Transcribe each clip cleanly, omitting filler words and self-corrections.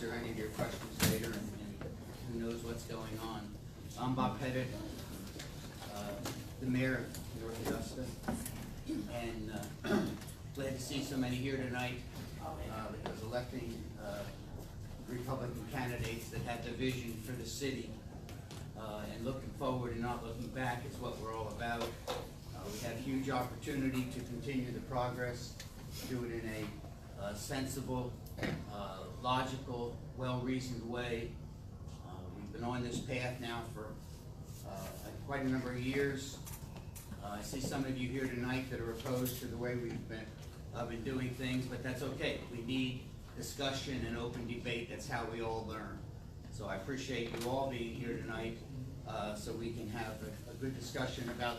answer any of your questions later, and who knows what's going on. I'm Bob Pettit, the mayor of North Augusta, and glad to see so many here tonight, because electing Republican candidates that have the vision for the city and looking forward and not looking back is what we're all about. We have huge opportunity to continue the progress, do it in a sensible, logical, well-reasoned way. We've been on this path now for quite a number of years. I see some of you here tonight that are opposed to the way we've been doing things, but that's okay. We need discussion and open debate. That's how we all learn. So I appreciate you all being here tonight, so we can have a good discussion about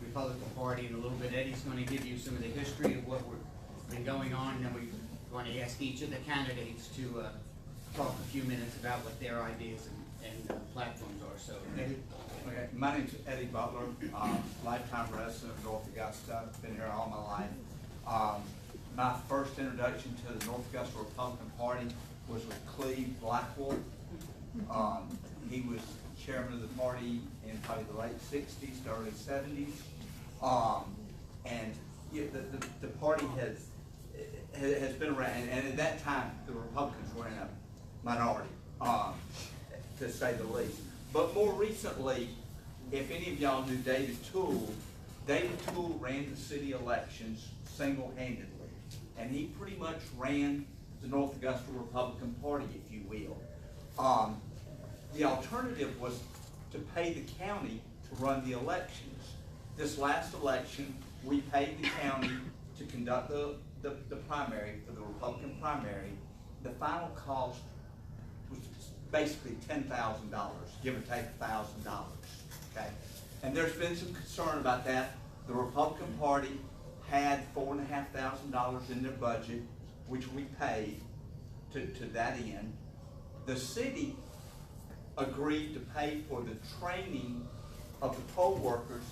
Republican Party in a little bit. Eddie's going to give you some of the history of what we've been going on, and then we're going to ask each of the candidates to talk a few minutes about what their ideas and platforms are. So, Eddie? Okay, my name's Eddie Butler, lifetime resident of North Augusta, been here all my life. My first introduction to the North Augusta Republican Party was with Cleve Blackwell. He was chairman of the party in probably the late 60s to early 70s. And yeah, the party has been around, and at that time the Republicans were in a minority, to say the least. But more recently, if any of y'all knew David Toole ran the city elections single-handedly. And he pretty much ran the North Augusta Republican Party, if you will. The alternative was to pay the county to run the elections. This last election, we paid the county to conduct the primary, for the Republican primary. The final cost was basically $10,000, give or take $1,000, okay? And there's been some concern about that. The Republican Party had $4,500 in their budget, which we paid to that end. The city agreed to pay for the training of the poll workers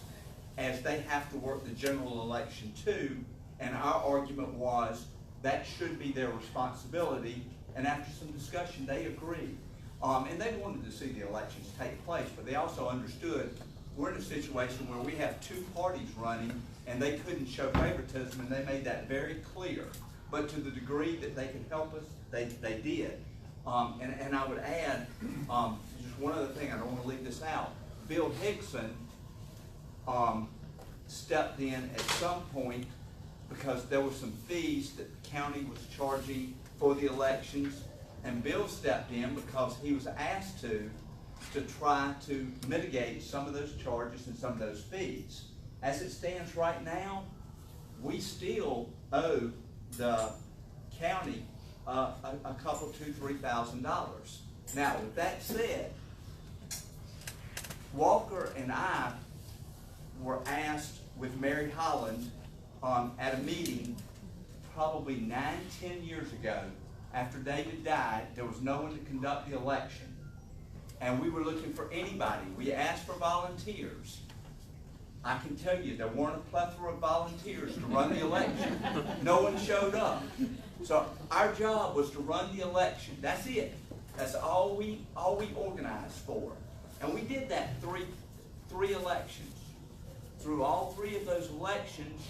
as they have to work the general election too, and our argument was that should be their responsibility, and after some discussion they agreed. And they wanted to see the elections take place, but they also understood we're in a situation where we have two parties running and they couldn't show favoritism, and they made that very clear. But to the degree that they could help us, they did. And I would add, just one other thing, I don't want to leave this out. Bill Higson stepped in at some point because there were some fees that the county was charging for the elections, and Bill stepped in because he was asked to try to mitigate some of those charges and some of those fees. As it stands right now, we still owe the county a couple, $2,000 to $3,000. Now, with that said, Walker and I were asked with Mary Holland at a meeting probably 9-10 years ago. After David died, there was no one to conduct the election. And we were looking for anybody. We asked for volunteers. I can tell you there weren't a plethora of volunteers to run the election. No one showed up. So our job was to run the election. That's it. That's all we organized for. And we did that three elections. Through all three of those elections,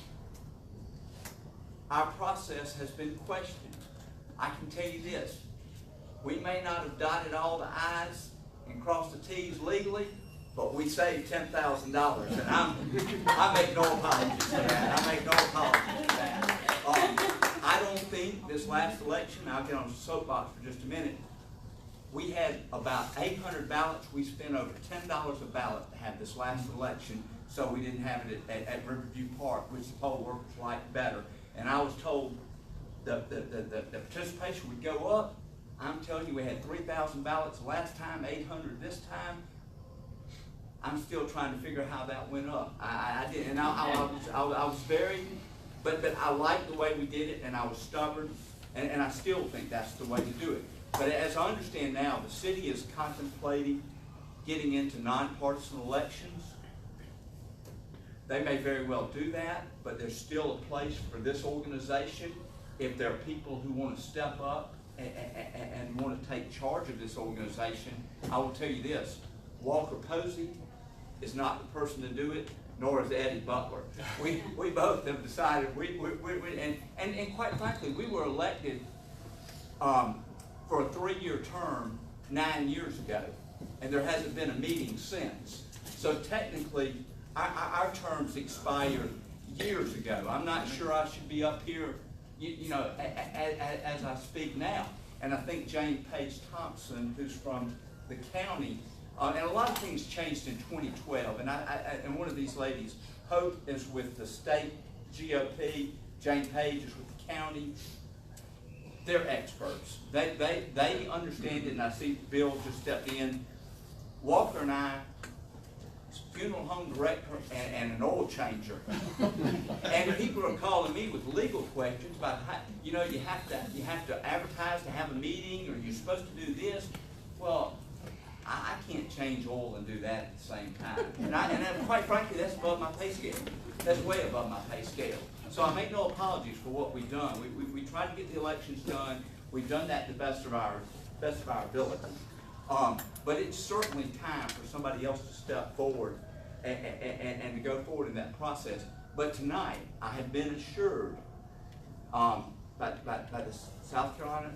our process has been questioned. I can tell you this, we may not have dotted all the I's and crossed the T's legally, but we saved $10,000, and I make no apologies for that. I make no apologies for that. I don't think this last election, I'll get on the soapbox for just a minute, we had about 800 ballots. We spent over $10 a ballot to have this last election, so we didn't have it at Riverview Park, which the poll workers liked better. And I was told the participation would go up. I'm telling you, we had 3,000 ballots last time, 800 this time. I'm still trying to figure out how that went up. I did, and I was very, but I liked the way we did it, and I was stubborn, and I still think that's the way to do it. But as I understand now, the city is contemplating getting into nonpartisan elections. They may very well do that, but there's still a place for this organization if there are people who want to step up and want to take charge of this organization, I will tell you this: Walker Posey is not the person to do it, nor is Eddie Butler. We both have decided, and quite frankly, we were elected for a 3-year term 9 years ago, and there hasn't been a meeting since. So technically, our terms expired years ago. I'm not sure I should be up here, you know, as I speak now. And I think Jane Page Thompson, who's from the county, and a lot of things changed in 2012. And one of these ladies, Hope, is with the state GOP. Jane Page is with the county. They're experts. They understand it, and I see Bill just stepped in. Walker and I, funeral home director and an oil changer. And people are calling me with legal questions about how, you know, you have to advertise to have a meeting, or you're supposed to do this. Well, I can't change oil and do that at the same time. And quite frankly, that's above my pay scale. That's way above my pay scale. So I make no apologies for what we've done. We tried to get the elections done. We've done that to the best of our ability. But it's certainly time for somebody else to step forward and to go forward in that process. But tonight, I have been assured by the South Carolina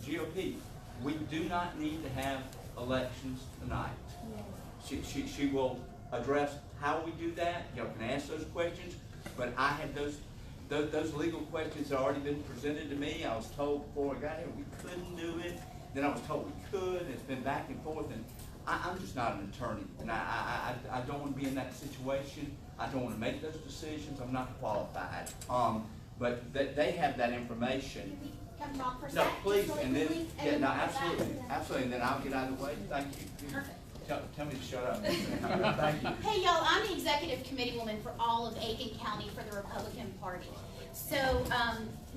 GOP, we do not need to have elections tonight. She will address how we do that. Y'all can ask those questions, but I had those legal questions that already been presented to me. I was told before I got here we couldn't do it. Then I was told we could. It's been back and forth, and I'm just not an attorney, and I don't want to be in that situation. I don't want to make those decisions. I'm not qualified. But they have that information. Come talk for a No, sec, please, just so and we then, can leave yeah, and no, come back. absolutely, and then I'll get out of the way. Thank you. Perfect. Tell me to shut up. Thank you. Hey y'all, I'm the executive committee woman for all of Aiken County for the Republican Party. So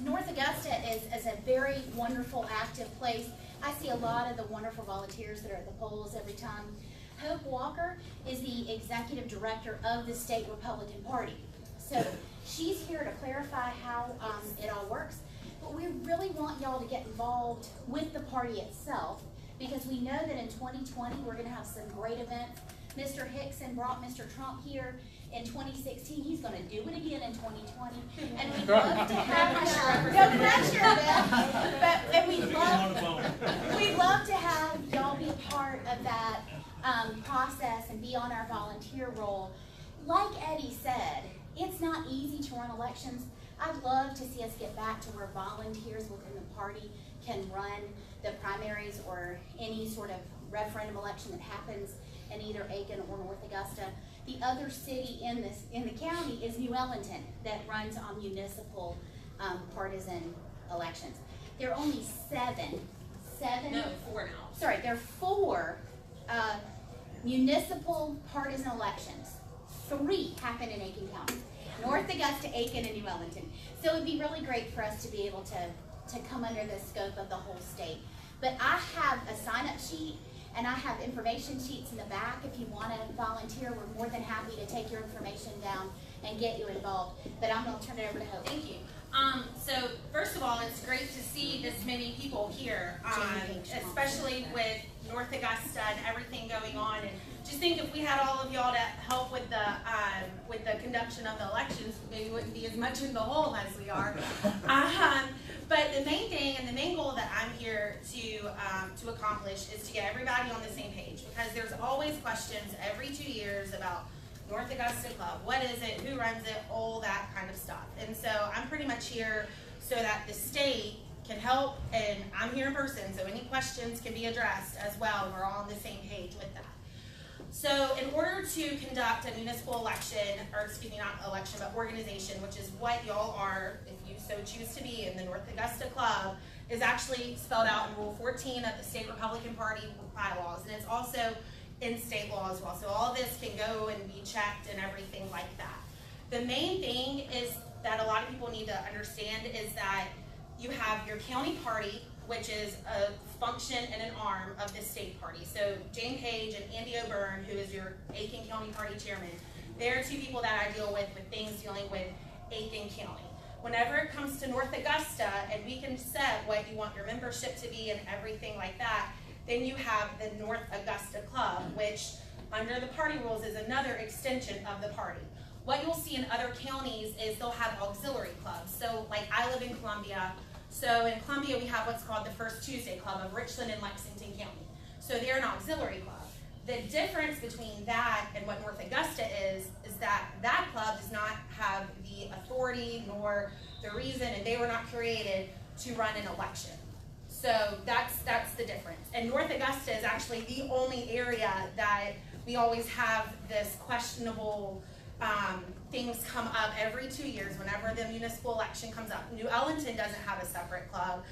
North Augusta is a very wonderful, active place. I see a lot of the wonderful volunteers that are at the polls every time. Hope Walker is the executive director of the state Republican Party. So she's here to clarify how it all works. But we really want y'all to get involved with the party itself, because we know that in 2020 we're going to have some great events. Mr. Hickson brought Mr. Trump here in 2016. He's going to do it again in 2020. And we'd love to have no pressure, Bill. And we'd love to have y'all be a part of that process and be on our volunteer role. Like Eddie said, it's not easy to run elections. I'd love to see us get back to where volunteers within the party can run the primaries or any sort of referendum election that happens in either Aiken or North Augusta. The other city in the county is New Ellington that runs on municipal partisan elections. There are only seven. No, 4 now. Sorry, there are 4 municipal partisan elections. 3 happen in Aiken County. North Augusta, Aiken, and New Ellington. So it would be really great for us to be able to come under the scope of the whole state. But I have a sign-up sheet, and I have information sheets in the back. If you want to volunteer, we're more than happy to take your information down and get you involved. But I'm going to turn it over to Hope. Thank you. So first of all, it's great to see this many people here, especially with North Augusta and everything going on. And just think if we had all of y'all to help with the conduction of the elections, maybe we wouldn't be as much in the hole as we are. But the main thing and the main goal that I'm here to accomplish is to get everybody on the same page, because there's always questions every 2 years about North Augusta Club. What is it? Who runs it? All that kind of stuff. And so I'm pretty much here so that the state can help, and I'm here in person, so any questions can be addressed as well, and we're all on the same page with that. So in order to conduct a municipal election, or excuse me, not election, but organization, which is what y'all are, if you so choose to be in the North Augusta Club, is actually spelled out in Rule 14 of the State Republican Party bylaws, and it's also in state law as well. So all of this can go and be checked and everything like that. The main thing is that a lot of people need to understand is that you have your county party, which is a function and an arm of the state party. So Jane Page and Andy O'Byrne, who is your Aiken County Party Chairman, they're 2 people that I deal with things dealing with Aiken County. Whenever it comes to North Augusta, and we can set what you want your membership to be and everything like that, then you have the North Augusta Club, which under the party rules is another extension of the party. What you'll see in other counties is they'll have auxiliary clubs. So like I live in Columbia, so in Columbia we have what's called the First Tuesday Club of Richland and Lexington County. So they're an auxiliary club. The difference between that and what North Augusta is that that club does not have the authority nor the reason, and they were not created to run an election. So that's the difference. And North Augusta is actually the only area that we always have this questionable things come up every 2 years whenever the municipal election comes up. New Ellington doesn't have a separate club.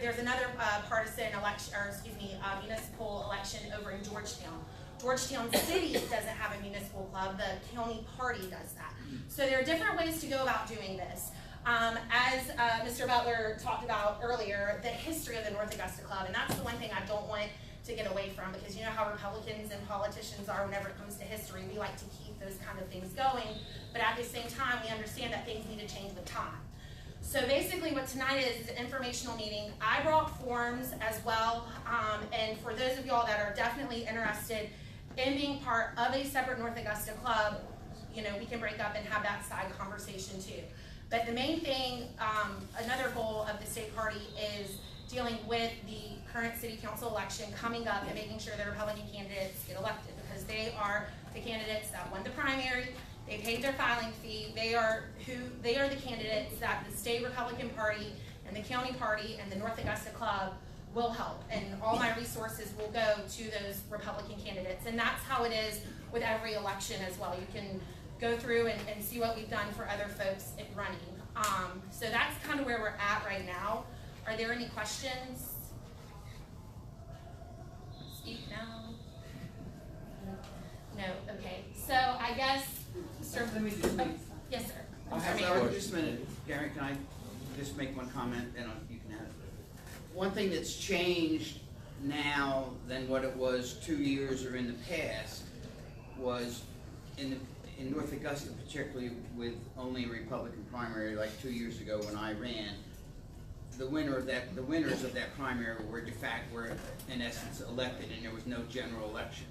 There's another partisan election, or excuse me, municipal election over in Georgetown. Georgetown City doesn't have a municipal club. The county party does that. So there are different ways to go about doing this. As Mr. Butler talked about earlier, the history of the North Augusta Club, and that's the one thing I don't want to get away from, because you know how Republicans and politicians are whenever it comes to history. We like to keep those kind of things going, but at the same time, we understand that things need to change with time. So basically what tonight is an informational meeting. I brought forms as well, and for those of y'all that are definitely interested in being part of a separate North Augusta Club, you know, we can break up and have that side conversation too. But the main thing, another goal of the state party is dealing with the current city council election coming up and making sure the Republican candidates get elected, because they are the candidates that won the primary. They paid their filing fee. They are the candidates that the state Republican Party and the county party and the North Augusta Club will help. And all my resources will go to those Republican candidates. And that's how it is with every election as well. You can go through and see what we've done for other folks in running. So that's kind of where we're at right now. Are there any questions? Speak now. No, okay. So I guess, Mr. Let me just make, Yes, sir. I have just a minute. Gary, can I just make one comment, and you can have it. One thing that's changed now than what it was 2 years or in the past was in North Augusta, particularly with only a Republican primary like 2 years ago when I ran, the winners of that primary were in essence elected, and there was no general election.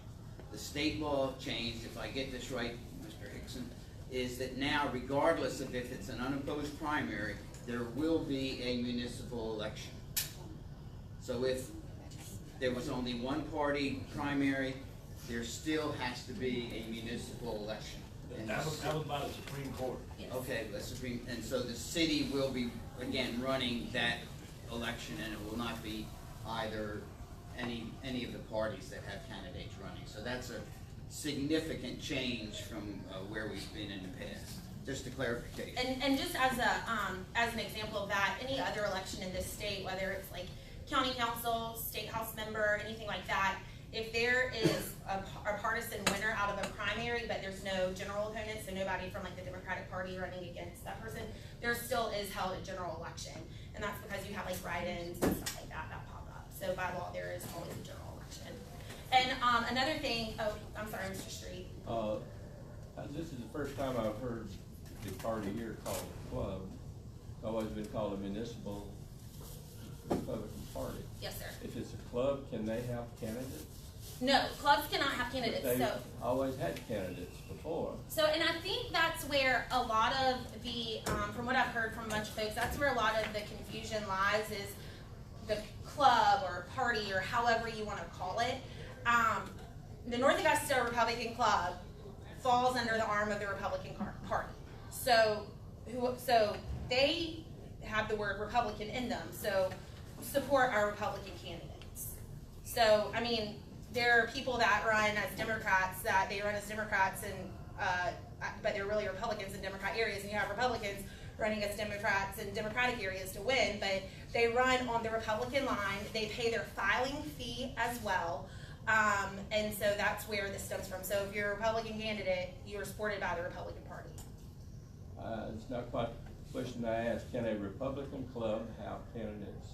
The state law changed, if I get this right, Mr. Hickson, is that now, regardless of if it's an unopposed primary, there will be a municipal election. So if there was only one party primary, there still has to be a municipal election. And That was by the Supreme Court. okay, that's Supreme, and so the city will be, again, running that election, and it will not be either any of the parties that have candidates running. So that's a significant change from where we've been in the past. Just a clarification. And just as an example of that, any other election in this state, whether it's like county council, state house member, anything like that, if there is a partisan winner out of a primary, but there's no general opponent, so nobody from like the Democratic Party running against that person, there still is held a general election. And that's because you have like write-ins and stuff like that pop up. So by law, there is always a general election. And another thing, oh, I'm sorry, Mr. Street. This is the first time I've heard the party here called a club. It's always been called a municipal Republican Party. Yes, sir. If it's a club, can they have candidates? No, clubs cannot have candidates. They've So always had candidates before. So, and I think that's where a lot of the, from what I've heard from a bunch of folks, that's where a lot of the confusion lies, is the club or party or however you want to call it. The North Augusta Republican Club falls under the arm of the Republican Party. So they have the word Republican in them, so support our Republican candidates. So, I mean, there are people that run as Democrats, that they run as Democrats, and but they're really Republicans in Democrat areas, and you have Republicans running as Democrats in Democratic areas to win, but they run on the Republican line. They pay their filing fee as well, and so that's where this stems from. So if you're a Republican candidate, you are supported by the Republican Party. It's not quite the question I asked. Can a Republican club have candidates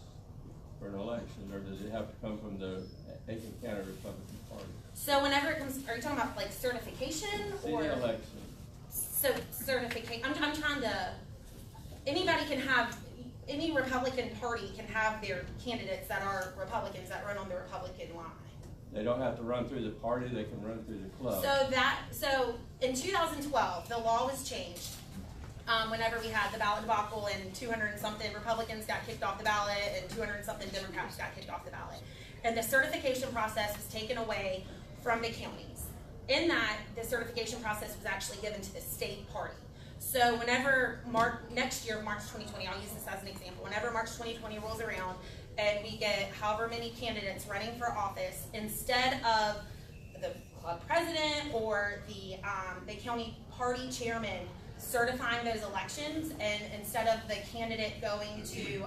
for an election, or does it have to come from the Aiken County Republican Party? So whenever it comes, are you talking about like certification or? City election. So certification, I'm trying to, anybody can have, any Republican party can have their candidates that are Republicans that run on the Republican line. They don't have to run through the party, they can run through the club. So in 2012, the law was changed. Whenever we had the ballot debacle and 200 and something Republicans got kicked off the ballot and 200 and something Democrats got kicked off the ballot. And the certification process was taken away from the counties. In that, the certification process was actually given to the state party. So whenever next year, March 2020, I'll use this as an example, whenever March 2020 rolls around and we get however many candidates running for office, instead of the club president or the county party chairman certifying those elections, and instead of the candidate going to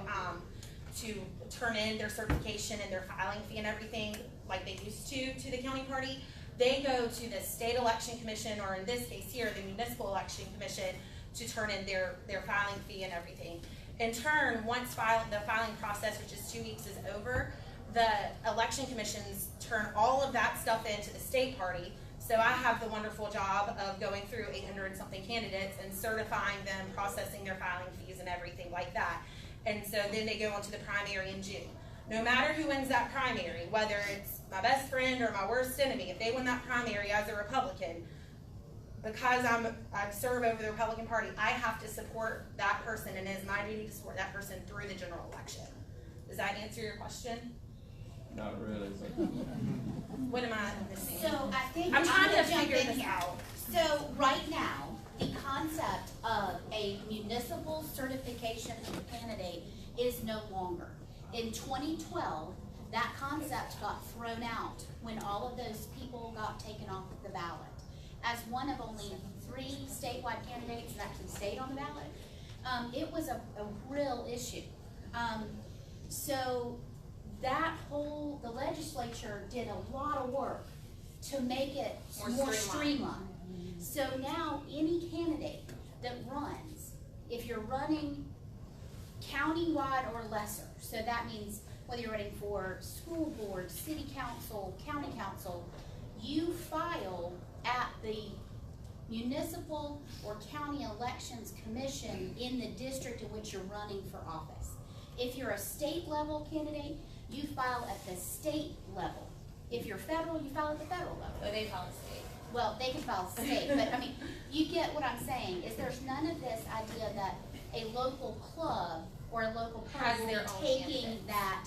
turn in their certification and their filing fee and everything like they used to the county party, they go to the state election commission, or in this case here, the municipal election commission, to turn in their filing fee and everything. In turn, once the filing process, which is 2 weeks, is over, the election commissions turn all of that stuff into the state party. So I have the wonderful job of going through 800 and something candidates and certifying them, processing their filing fees and everything like that. And so then they go on to the primary in June. No matter who wins that primary, whether it's my best friend or my worst enemy, if they win that primary as a Republican, because I serve over the Republican Party, I have to support that person, and it is my duty to support that person through the general election. Does that answer your question? Not really, but What am I missing? So I think I'm trying to gonna jump figure in this here. out. So right now, the concept of a municipal certification of a candidate is no longer. In 2012, that concept got thrown out when all of those people got taken off the ballot. As one of only 3 statewide candidates that actually stayed on the ballot, it was a real issue. So the legislature did a lot of work to make it more streamlined. So now any candidate that runs, if you're running countywide or lesser, so that means whether you're running for school board, city council, county council, you file at the municipal or county elections commission in the district in which you're running for office. If you're a state level candidate, you file at the state level. If you're federal, you file at the federal level. Oh, they file state. Well, they can file state, but I mean, you get what I'm saying, is there's none of this idea that a local club or a local Has party will their be own taking candidates. that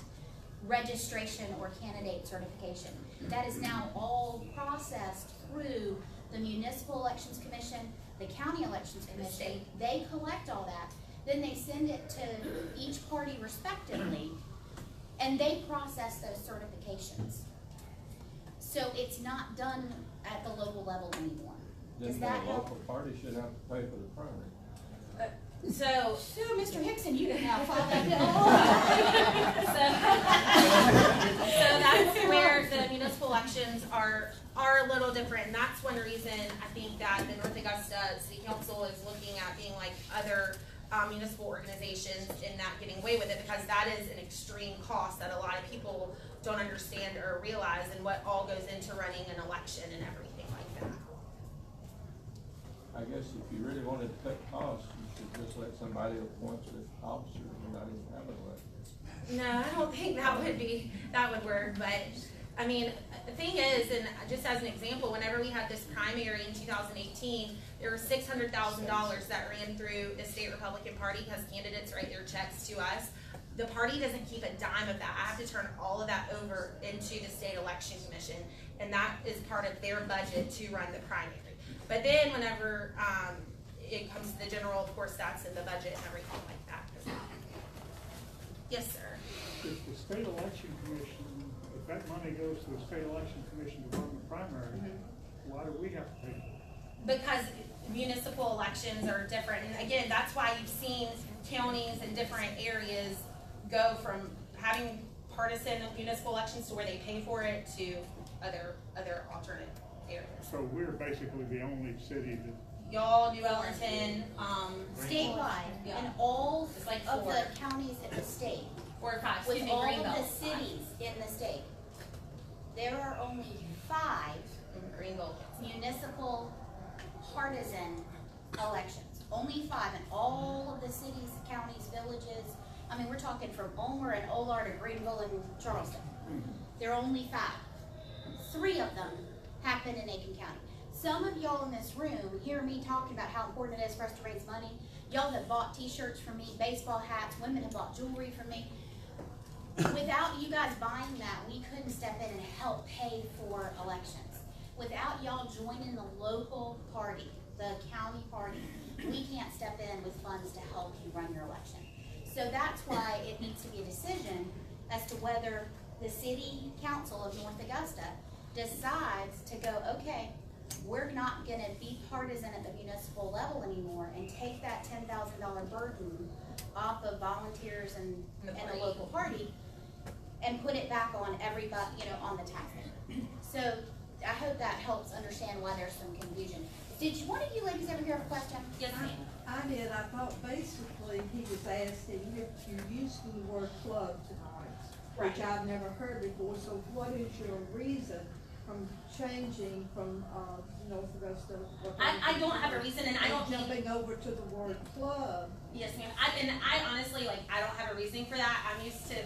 registration or candidate certification. That is now all processed through the Municipal Elections Commission, the County Elections Commission. state. They collect all that, then they send it to each party respectively, and they process those certifications. So it's not done at the local level anymore. Does then that the help? local party should have to pay for the primary. So So, Mr. Hickson, you didn't have follow that. So that's where the municipal elections are a little different, and that's one reason I think that the North Augusta City Council is looking at being like other municipal organizations in not getting away with it, because that is an extreme cost that a lot of people don't understand or realize, and what all goes into running an election and everything like that. I guess if you really wanted to cut costs, you should just let somebody appoint the officers and not even have an election. No, I don't think that would work, but, I mean, the thing is, and just as an example, whenever we had this primary in 2018, there were $600,000 that ran through the state Republican Party, because candidates write their checks to us. The party doesn't keep a dime of that. I have to turn all of that over into the state election commission, and that is part of their budget to run the primary. But then whenever it comes to the general, of course, that's in the budget and everything like that as well. Yes, sir. If the state election commission, if that money goes to the state election commission to run the primary, why do we have to pay for it? Because municipal elections are different, and again, that's why you've seen counties in different areas go from having partisan municipal elections to where they pay for it to other alternate areas. So we're basically the only city that, Y'all, New Ellington, Statewide, Yeah. and all It's like of 4 the counties in the state, or 5, with excuse me, all of Greenville. the cities in the state, there are only 5 Greenville. municipal partisan elections. only 5 in all of the cities, counties, villages. I mean, we're talking from Ulmer and Olar to Greenville and Charleston. There are only 5. 3 of them happen in Aiken County. Some of y'all in this room hear me talking about how important it is for us to raise money. Y'all have bought t-shirts for me, baseball hats, women have bought jewelry for me. Without you guys buying that, we couldn't step in and help pay for elections. Without y'all joining the local party, the county party, we can't step in with funds to help you run your election. So that's why it needs to be a decision as to whether the city council of North Augusta decides to go, okay, we're not gonna be partisan at the municipal level anymore and take that $10,000 burden off of volunteers and the local party and put it back on everybody, on the taxpayer. So I hope that helps understand why there's some confusion. Did one of you ladies ever hear a question? Yes, ma'am. I did. I thought basically he was asking if you're using the word club tonight, which Right. I've never heard before. So what is your reason from changing from North Augusta? I don't have a reason, and I don't think. Jumping over to the word club. Yes, ma'am. I honestly, I don't have a reasoning for that. I'm used to,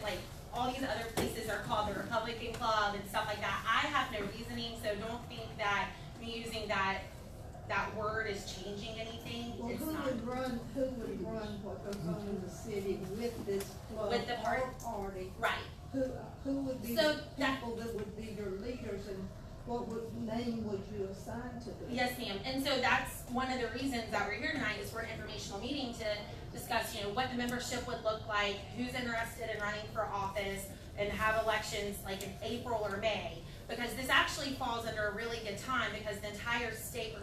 all these other places are called the Republican Club and stuff like that. I have no reasoning, so don't think that me using that word is changing anything. Well, It's who not. would run what goes on in the city with this club With the or party? Right. Who would be So the that- people that would be your leaders, and what name would you assign to them? Yes, ma'am. And so that's one of the reasons that we're here tonight is for an informational meeting to discuss, what the membership would look like, who's interested in running for office, and have elections like in April or May. Because this actually falls under a really good time because the entire state,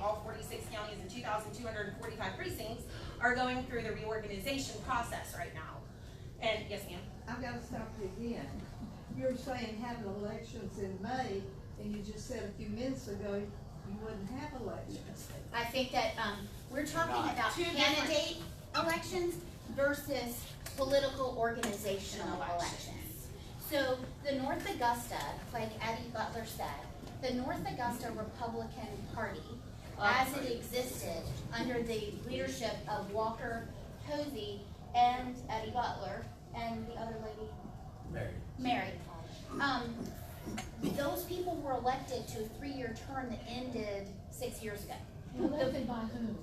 all 46 counties and 2,245 precincts are going through the reorganization process right now. And yes, ma'am. I've got to stop you again. You're saying having elections in May, and you just said a few minutes ago you wouldn't have elections. I think that, we're talking about Two different- candidate elections versus political organizational Elections. elections. So the North Augusta, like Eddie Butler said, the North Augusta Republican Party, as it existed under the leadership of Walker Posey and Eddie Butler and the other lady, Mary. Those people were elected to a 3-year term that ended 6 years ago. Elected by whom?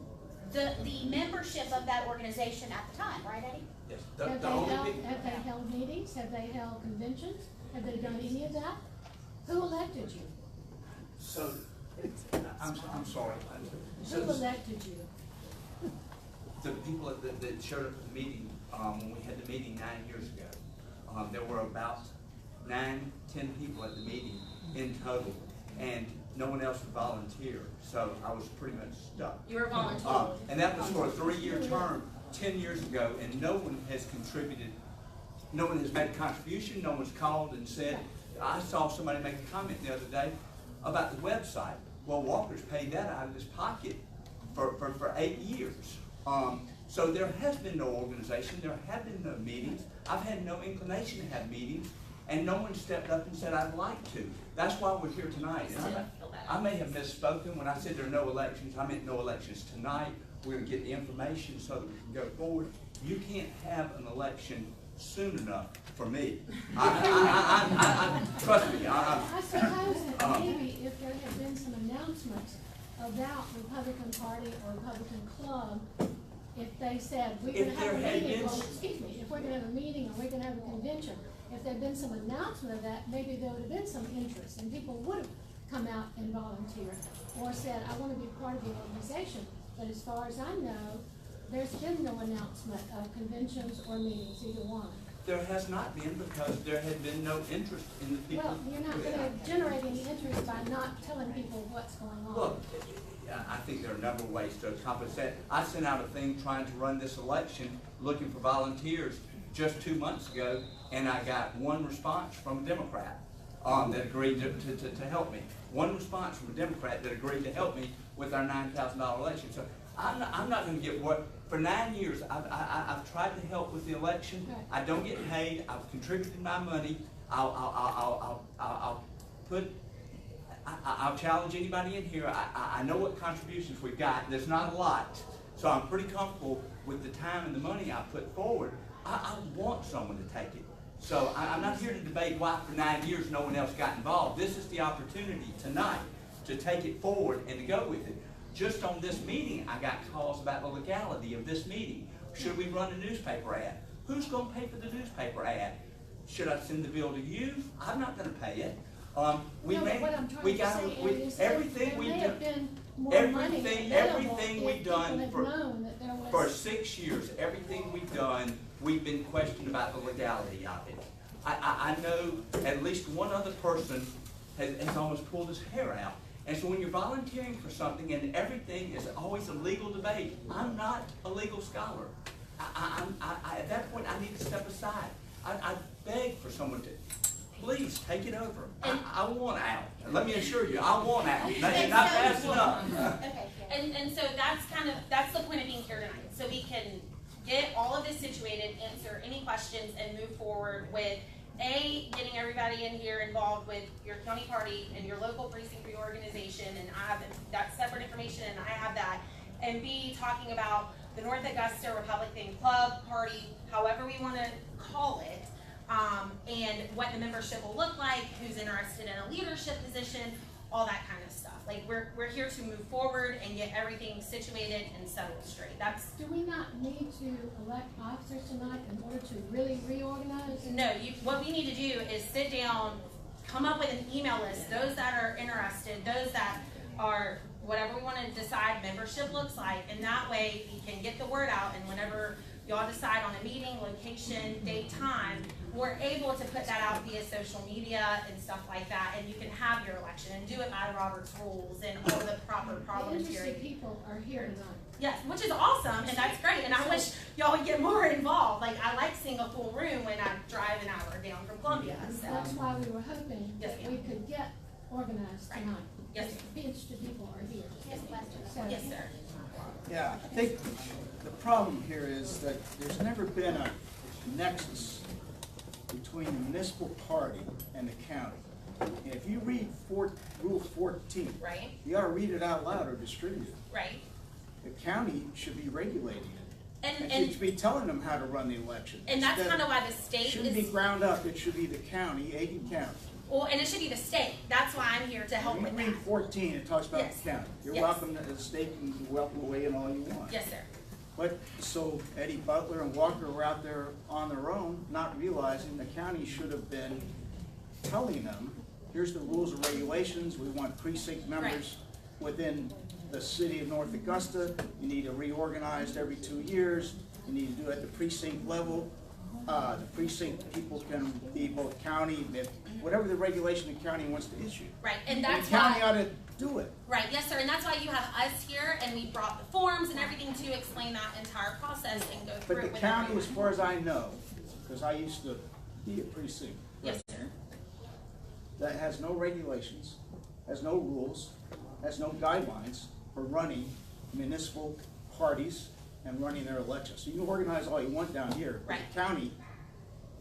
The membership of that organization at the time, right, Eddie? Yes, Have the they only held, big. have they held meetings? Have they held conventions? Have they done any of that? Who elected you? So, I'm sorry. Who So, elected you? the people that showed up at the meeting, when we had the meeting 9 years ago, there were about 9, 10 people at the meeting in total, and no one else would volunteer, so I was pretty much stuck. You were volunteering. And that was for a 3-year term, 10 years ago, and no one has contributed, no one has made a contribution, no one's called and said, I saw somebody make a comment the other day about the website. Well, Walker's paid that out of his pocket for 8 years. So there has been no organization, there have been no meetings, I've had no inclination to have meetings, and no one stepped up and said, I'd like to. That's why we're here tonight. And I may have misspoken when I said there are no elections, I meant no elections tonight. We're gonna get the information so that we can go forward. You can't have an election soon enough for me. Trust me, I suppose that maybe if there had been some announcements about Republican Party or Republican Club, if they said, we're gonna If there have a had meeting, been well, s- excuse me, if we're gonna have a meeting or we're gonna have a convention, if there'd been some announcement of that, maybe there would have been some interest and people would have come out and volunteered or said, I wanna be part of the organization. But as far as I know, there's been no announcement of conventions or meetings, either one. there has not been because there had been no interest in the people. Well, you're not gonna generate any interest by not telling people what's going on. Look, I think there are a number of ways to accomplish that. I sent out a thing trying to run this election, looking for volunteers just 2 months ago, and I got one response from a Democrat that agreed to help me. One response from a Democrat that agreed to help me with our $9,000 election. So I'm not going to get what, for 9 years, I've tried to help with the election. Right. I don't get paid. I've contributed my money. I'll put I'll challenge anybody in here. I know what contributions we've got. There's not a lot. So I'm pretty comfortable with the time and the money I put forward. I want someone to take it. So I'm not here to debate why for 9 years no one else got involved. This is the opportunity tonight to take it forward and to go with it. Just on this meeting, I got calls about the legality of this meeting. Should we run a newspaper ad? Who's going to pay for the newspaper ad? Should I send the bill to you? I'm not going to pay it. We No, may, but what I'm trying we to got, say is everything there we may do, have been more money available everything if we've people done had for, known that there was. for 6 years, everything we've done, we've been questioned about the legality of it. I know at least one other person has almost pulled his hair out. And so when you're volunteering for something and everything is always a legal debate, I'm not a legal scholar. At that point, I need to step aside. I beg for someone to, please take it over. I want out. Let me assure you, I want out. That's not fast enough. Okay, And so that's the point of being here tonight. So we can get all of this situated, answer any questions, and move forward with getting everybody in here involved with your county party and your local precinct reorganization, and I have that separate information, and I have that, and B, talking about the North Augusta Republican Club Party, however we want to call it, and what the membership will look like, who's interested in a leadership position, all that kind of stuff. Like, we're here to move forward and get everything situated and settled straight. Do we not need to elect officers tonight in order to really reorganize? No, what we need to do is sit down, come up with an email list, those that are interested, those that are, whatever we want to decide membership looks like, and that way we can get the word out, and whenever y'all decide on a meeting, location, date, time, we're able to put that out via social media and stuff like that, and you can have your election and do it by Robert's rules and all the proper The parliamentary. interested people are here tonight. Yes, which is awesome, and that's great, and I wish y'all would get more involved. Like, I like seeing a full room when I drive an hour down from Columbia, so. That's why we were hoping Yes, that ma'am. we could get organized Right. tonight. Yes, The interested people are here. Yes, question. So- Yes, sir. Yeah, I think the problem here is that there's never been a nexus between the municipal party and the county. And if you read Rule 14, Right, you ought to read it out loud or distribute it. right. The county should be regulating it. And It should be telling them how to run the election. And that's Instead, kind of why the state it shouldn't be is, ground up, it should be the county, Aiken County. well, and it should be the state. That's why I'm here to help When with you read that. 14, it talks about Yes. the county. You're Yes. welcome, to the state can welcome away in all you want. Yes, sir. But, so Eddie Butler and Walker were out there on their own, not realizing the county should have been telling them, here's the rules and regulations, we want precinct members within the city of North Augusta, you need to reorganize every 2 years, you need to do it at the precinct level. The precinct people can be both county, whatever the regulation the county wants to issue. Right, and The that's county ought why, to do it. right, yes, sir, and that's why you have us here, and we brought the forms and everything to explain that entire process and go through But it the with county, as everyone. far as I know, because I used to be a precinct Yes, president, that has no regulations, has no rules, has no guidelines for running municipal parties and running their elections. So you can organize all you want down here, but Right. the county,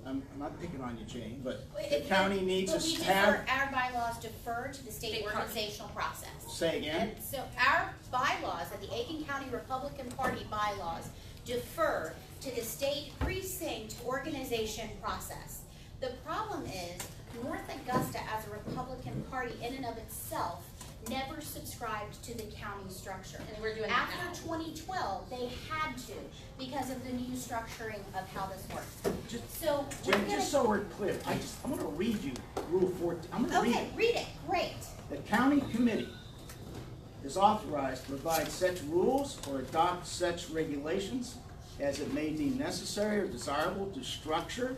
I'm not picking on you, Jane, but the It- county needs But we to have, defer, our bylaws defer to the state State party. organizational process. say again, And so our bylaws, the Aiken County Republican Party bylaws, defer to the state precinct organization process. The problem is, North Augusta as a Republican Party in and of itself never subscribed to the county structure. And we're doing that now. After 2012, they had to because of the new structuring of how this works. So we're Jane, gonna. just so we're clear, I'm gonna read you Rule 14, I'm gonna read it. Okay, read it, great. The county committee is authorized to provide such rules or adopt such regulations as it may deem necessary or desirable to structure,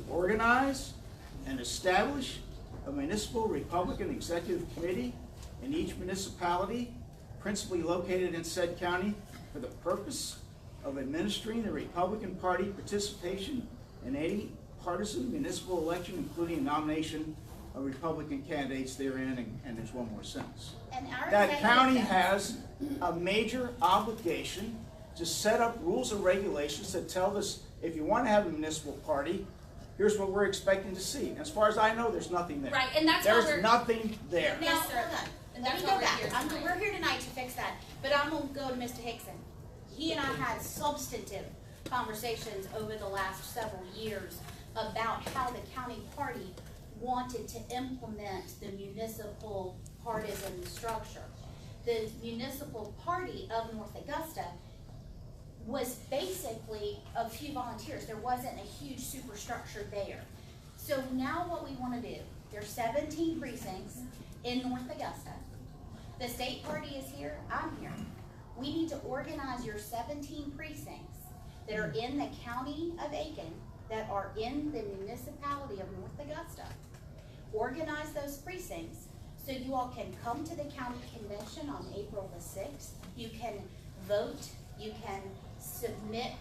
organize, and establish a municipal Republican executive committee in each municipality, principally located in said county, for the purpose of administering the Republican Party participation in any partisan municipal election, including nomination of Republican candidates therein, and there's one more sentence. And our That executive county session- has a major obligation to set up rules and regulations that tell us, if you want to have a municipal party, here's what we're expecting to see. As far as I know, there's nothing there. Right, and that's why we're. There's nothing there. Now, Yes, sir. hold on, And let that's me why go we're back, here tonight. we're here tonight to fix that, but I'm gonna go to Mr. Hickson. He and I had substantive conversations over the last several years about how the county party wanted to implement the municipal partisan structure. The municipal party of North Augusta was basically a few volunteers. There wasn't a huge superstructure there. So now what we wanna do, there's 17 precincts in North Augusta. The state party is here, I'm here. We need to organize your 17 precincts that are in the county of Aiken, that are in the municipality of North Augusta. Organize those precincts so you all can come to the county convention on April the 6th. You can vote, you can submit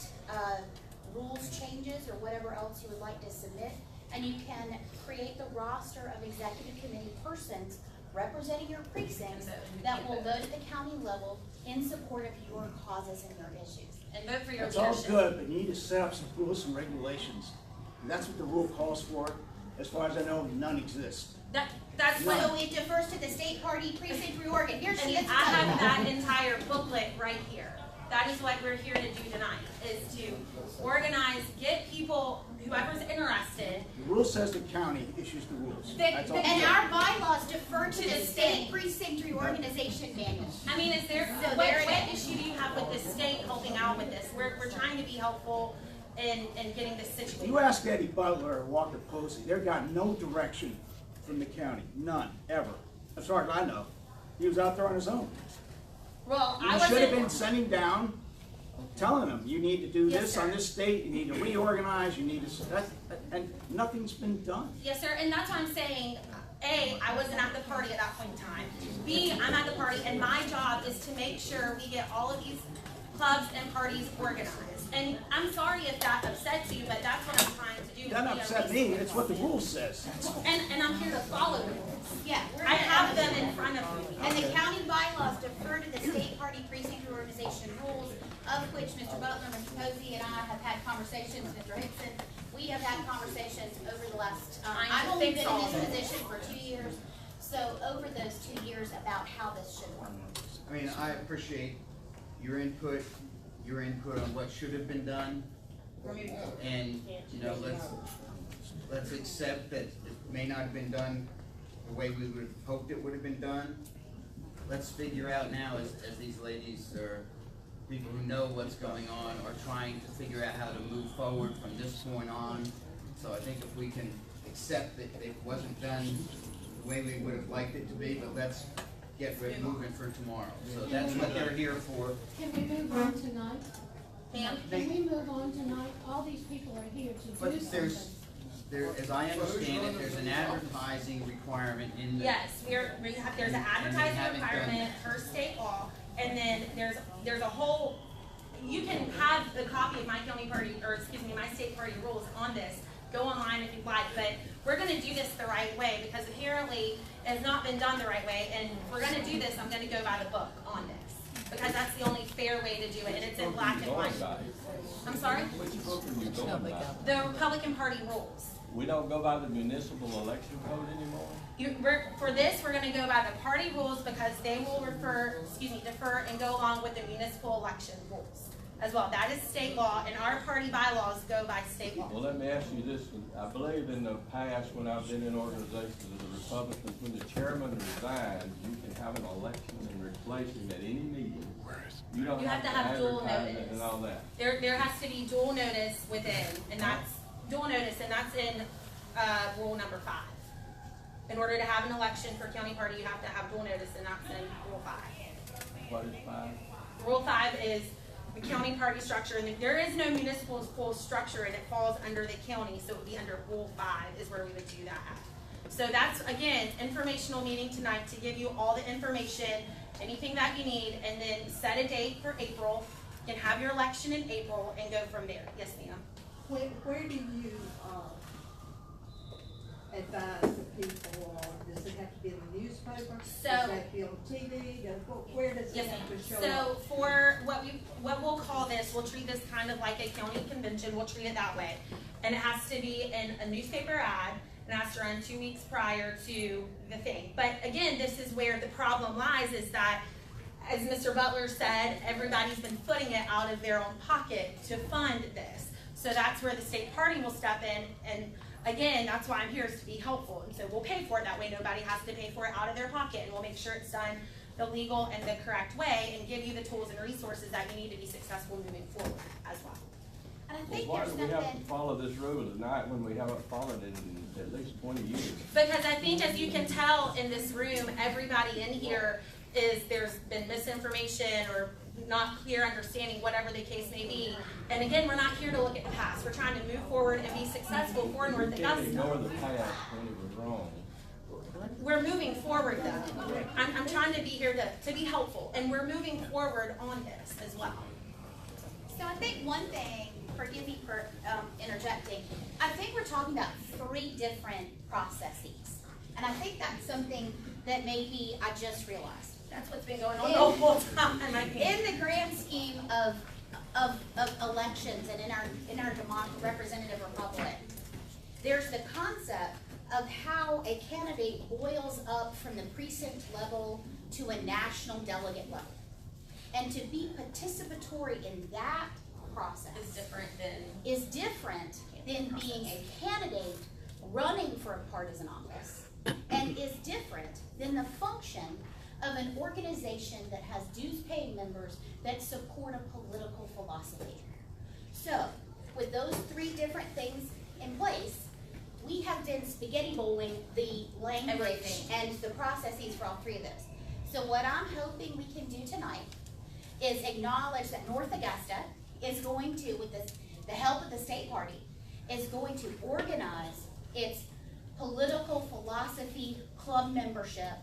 rules changes or whatever else you would like to submit, and you can create the roster of executive committee persons representing your precincts that will vote at the county level in support of your causes and your issues. And vote for your That's all leadership. good, but you need to set up some rules and regulations. And that's what the rule calls for. As far as I know, none exist. That's what, So it defers to the state party precinct reorg, and here she and is. I have that entire booklet right here. That is what we're here to do tonight, is to organize, get people, whoever's interested. The rule says the county issues the rules. That's all. And our bylaws defer to the state precinct reorganization manual. I mean, is there, So what there it is. issue do you have with the state helping out with this? We're trying to be helpful in getting this situated. You ask Eddie Butler or Walker Posey, they've got no direction from the county, none, ever. As far as I know. He was out there on his own. Well, I You should have been wasn't, sending down, telling them, you need to do Yes, this sir. on this state, you need to reorganize, you need to, and nothing's been done. yes, sir, and that's why I'm saying, A, I wasn't at the party at that point in time. B, I'm at the party, and my job is to make sure we get all of these clubs and parties organized. And I'm sorry if that upsets you, but that's what I'm trying to do. is Doesn't be a upset me, resource. it's what the rule says. And I'm here to follow the rules. Yeah. we're I have gonna- them in front of me. And the county bylaws defer to the state party precinct reorganization rules, of which Mr. Butler, Mr. Posey, and I have had conversations, Mr. Hickson. We have had conversations over the last, Trying to I've only fix been all in of this it. position for 2 years. So over those 2 years about how this should work. I mean, I appreciate your input on what should have been done. And, you know, let's accept that it may not have been done the way we would have hoped it would have been done. Let's figure out now, as these ladies or people who know what's going on are trying to figure out how to move forward from this point on. So I think if we can accept that it wasn't done the way we would have liked it to be, but let's get moving for tomorrow. So that's what they're here for. Can we move on tonight? Ma'am? Can we move on tonight? All these people are here to do But something. as I understand it, there's an advertising requirement in the. Yes, we have, there's an And we advertising haven't done requirement per state law, and then there's a whole, you can have the copy of my county party, or excuse me, my state party rules on this. Go online if you'd like, but we're gonna do this the right way, because apparently it's not been done the right way, and if we're gonna do this, I'm gonna go by the book on this, because that's the only fair way to do it, and it's in black and white. I'm sorry? Which book are you going by? The Republican Party rules. We don't go by the municipal election code anymore? For this, we're gonna go by the party rules because they will defer and go along with the municipal election rules as well. That is state law, and our party bylaws go by state law. Well, let me ask you this. I believe in the past, when I've been in organizations of the Republicans, when the chairman resigns, you can have an election and replace him at any meeting. You don't You have to dual advertise it notice. and all that. There has to be dual notice within, and that's dual notice, and that's in, rule number 5. In order to have an election for county party, you have to have dual notice, and that's in rule 5. What is 5? Rule 5 is the county party structure, and there is no municipal full structure, and it falls under the county, so it would be under Rule 5 is where we would do that at. So that's, again, informational meeting tonight to give you all the information, anything that you need, and then set a date for April. You can have your election in April and go from there. Yes, ma'am? Where do you, advise the people, or does it have to be in the newspaper? So- Does it have to be on TV? Where does it Yes, have ma'am. to show So up? for what we'll call this, we'll treat this kind of like a county convention, we'll treat it that way. And it has to be in a newspaper ad, and it has to run 2 weeks prior to the thing. But again, this is where the problem lies, is that, as Mr. Butler said, everybody's been footing it out of their own pocket to fund this. So that's where the state party will step in, and again, that's why I'm here, is to be helpful. And so we'll pay for it, that way nobody has to pay for it out of their pocket, and we'll make sure it's done the legal and the correct way, and give you the tools and resources that you need to be successful moving forward as well. And I Well, think why there's do we have to something, follow this rule tonight when we haven't followed it in at least 20 years? Because I think, as you can tell in this room, everybody in here there's been misinformation or not clear understanding, whatever the case may be. And again, we're not here to look at the past. We're trying to move forward and be successful for North You can't ignore Augusta. the past when it was wrong. We're moving forward though. I'm trying to be here to be helpful, and we're moving forward on this as well. so I think one thing, forgive me for interjecting, I think we're talking about 3 different processes. And I think that's something that maybe I just realized. That's what's been going on the whole time. In the grand scheme of elections and in our representative republic, there's the concept of how a candidate boils up from the precinct level to a national delegate level. And to be participatory in that process It's different than is different than being a candidate running for a partisan office, and is different than the function of an organization that has dues-paying members that support a political philosophy. So, with those 3 different things in place, we have been spaghetti bowling the language Everything. and the processes for all 3 of those. So what I'm hoping we can do tonight is acknowledge that North Augusta is going to, with the help of the state party, is going to organize its political philosophy club membership,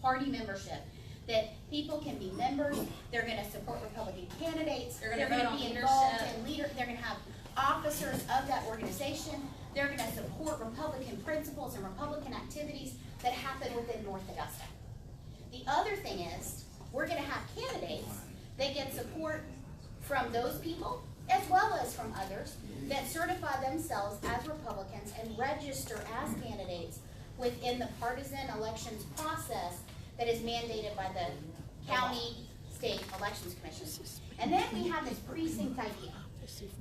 party membership, that people can be members, they're gonna support Republican candidates, They're gonna vote on be leadership. involved in they're gonna have officers of that organization, they're gonna support Republican principles and Republican activities that happen within North Augusta. The other thing is, we're gonna have candidates that get support from those people, as well as from others, that certify themselves as Republicans and register as candidates within the partisan elections process that is mandated by the county, state elections commission. And then we have this precinct idea,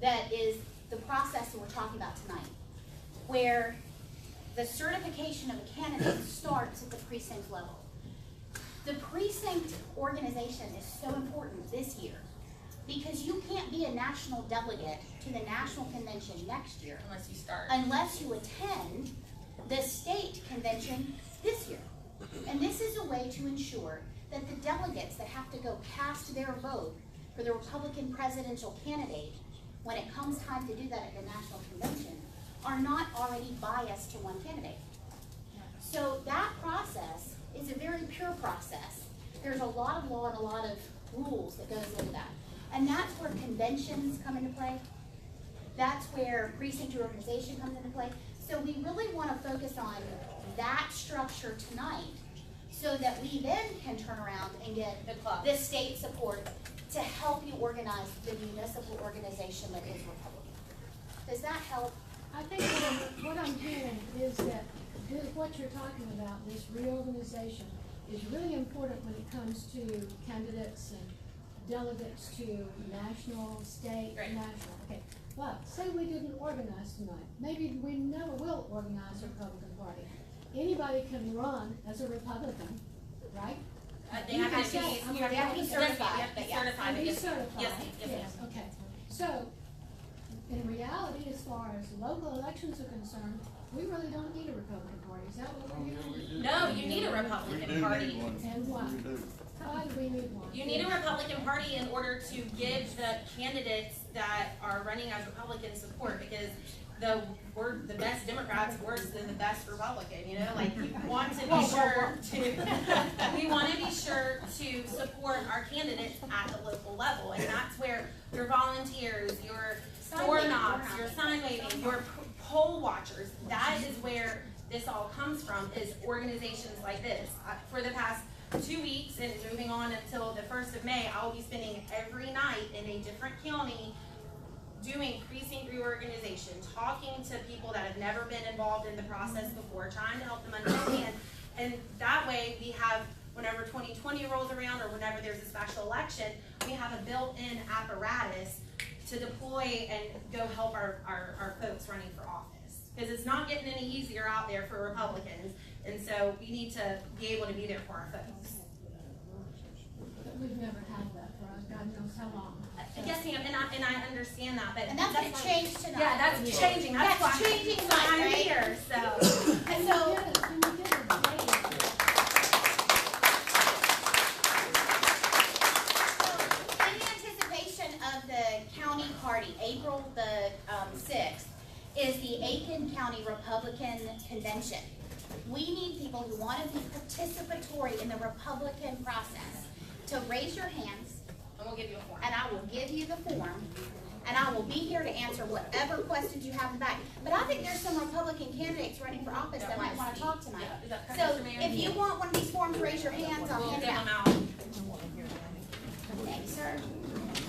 that is the process that we're talking about tonight, where the certification of a candidate starts at the precinct level. The precinct organization is so important this year, because you can't be a national delegate to the national convention next year unless you start. unless you attend the state convention this year. And this is a way to ensure that the delegates that have to go cast their vote for the Republican presidential candidate, when it comes time to do that at the national convention, are not already biased to one candidate. So that process is a very pure process. There's a lot of law and a lot of rules that goes into that. And that's where conventions come into play. That's where precinct organization comes into play. So we really want to focus on that structure tonight, so that we then can turn around and get The club. the state support to help you organize the municipal organization that is Republican. Does that help? I think what I'm hearing is that what you're talking about, this reorganization, is really important when it comes to candidates and delegates to national, state, Right. national. Okay, but say we didn't organize tonight. Maybe we never will organize a Republican Party. Anybody can run as a Republican, right? They You have can to say, be, I'm you have to be Republican. certified, You have to be but yeah. certified. And be Yes. certified. Yes, yes, Yes, okay. So, in reality, as far as local elections are concerned, we really don't need a Republican Party. Is that what we're hearing? No, you need a Republican Party. And why? Why do we need one? You need a Republican Party in order to give the candidates that are running as Republicans support, because we're the best Democrats worse than the best Republican, you know, like you want to be sure to, we want to be sure to support our candidates at the local level, and that's where your volunteers, your door knocks, your sign waving, your poll watchers, that is where this all comes from, is organizations like this. For the past 2 weeks and moving on until the 1st of May, I will be spending every night in a different county doing precinct reorganization, talking to people that have never been involved in the process before, trying to help them understand. And that way we have, whenever 2020 rolls around or whenever there's a special election, we have a built-in apparatus to deploy and go help our folks running for office. Because it's not getting any easier out there for Republicans, and so we need to be able to be there for our folks. But we've never had that for us, God knows how long. Yes, ma'am, and I understand that, but And that's gonna why- change tonight. Yeah, that's changing. That's That's why changing I'm tonight, right? here. So And so, Can we get a date? in anticipation of the county party, April the 6th, is the Aiken County Republican Convention. We need people who want to be participatory in the Republican process to raise your hands, and we'll give you a form. and I will give you the form, and I will be here to answer whatever questions you have in the back. But I think there's some Republican candidates running for office that might want to talk tonight. Is that correct, So Mr. Mayor? if you want one of these forms, raise your hands, I'll We'll hand give it them out. out. Thanks, sir.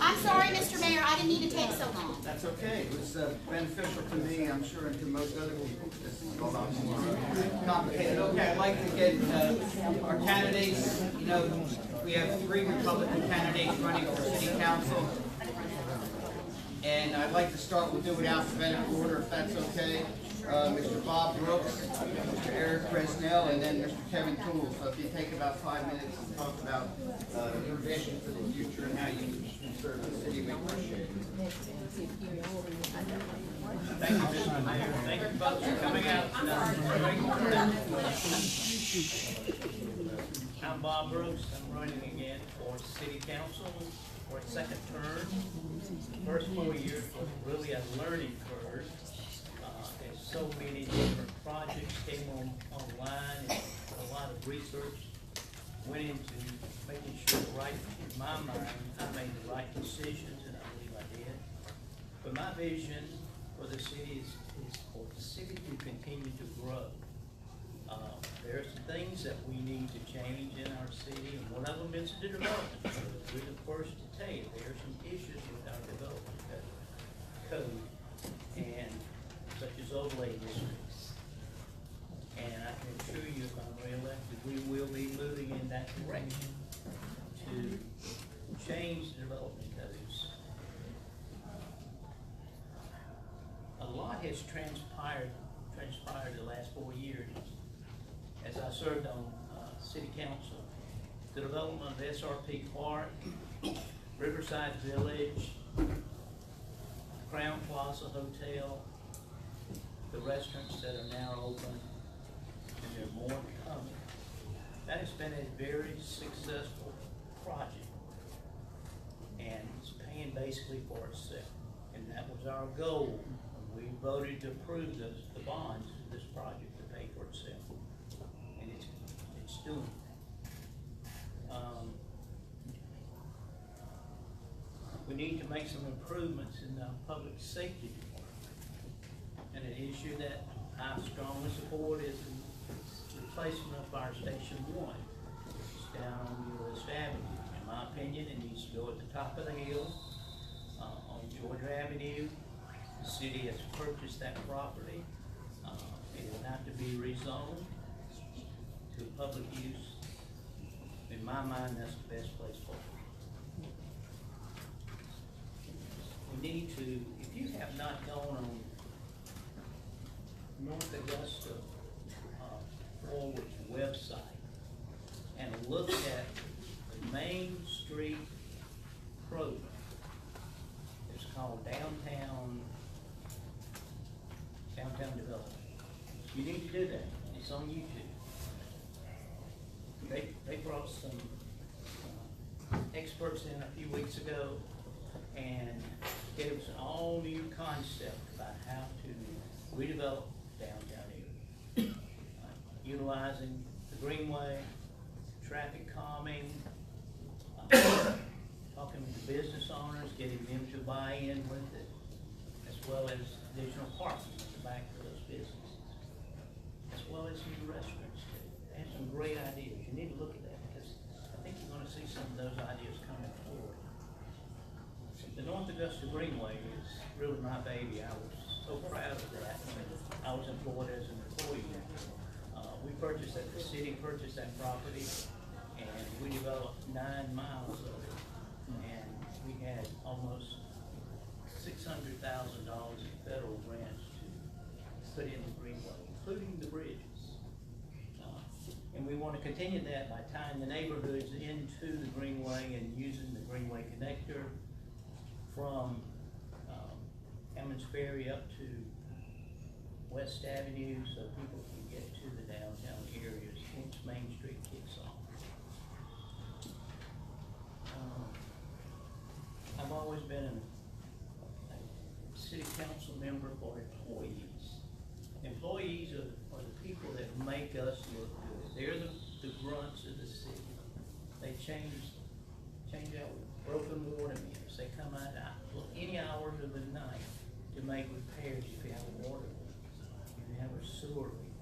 I'm sorry, Mr. Mayor, I didn't need to take so long. That's okay, it was beneficial to me, I'm sure, and to most other people. This is a lot more complicated. Okay, I'd like to get our candidates, you know, we have 3 Republican candidates running for city council. And I'd like to start, we'll do it alphabetical order, if that's okay. Mr. Bob Brooks, Mr. Eric Fresnel, and then Mr. Kevin Toole. So if you take about 5 minutes and talk about your vision for the future and how you can serve the city, we appreciate it. Thank you, Mr. Mayor. Thank you folks for coming out tonight. I'm Bob Brooks. I'm running again for city council for a second term. The first 4 years was really a learning curve. There's so many different projects came online, and a lot of research went into making sure, right in my mind, I made the right decisions, and I believe I did. But my vision for the city is for the city to continue to grow. There are some things that we need to change in our city, and one of them is the development code. We're the first to tell you there are some issues with our development code, and such as overlay districts. And I can assure you, if I'm reelected, we will be moving in that direction to change the development codes. A lot has transpired the last 4 years. As I served on city council, the development of SRP Park, Riverside Village, Crown Plaza Hotel, the restaurants that are now open, and there are more coming. That has been a very successful project, and it's paying basically for itself. And that was our goal when we voted to approve the bonds of this project to pay for itself. And it's doing it. We need to make some improvements in the public safety department. And an issue that I strongly support is the replacement of Fire Station 1. It's down on U.S. Avenue. In my opinion, it needs to go at the top of the hill on Georgia Avenue. The city has purchased that property. It will have to be rezoned to public use. In my mind, that's the best place for it. We need to, if you have not gone on North Augusta Forward's website and looked at the Main Street program, it's called Downtown Development. You need to do that. It's on YouTube. They brought some experts in a few weeks ago and gave us an all new concept about how to redevelop downtown area. Utilizing the greenway, traffic calming, talking with the business owners, getting them to buy in with it, as well as additional parking at the back for those businesses, as well as new restaurants too. They have some great ideas. You need to look at that because I think you're going to see some of those ideas coming forward. The North Augusta Greenway is really my baby. I was so proud of that when I was employed as an employee. The city purchased that property, and we developed 9 miles of it. And we had almost $600,000 in federal grants to put in the greenway, including the bridges. And we want to continue that by tying the neighborhoods into the greenway and using the greenway connector from Hammond's Ferry up to West Avenue, so people can get to the downtown areas once Main Street kicks off. I've always been a city council member for employees. Employees are the people that make us look good. They're the grunts of the city. They change out broken water meters. They come out at any hours of the night to make repairs if you have a water leak, if you have a sewer leak.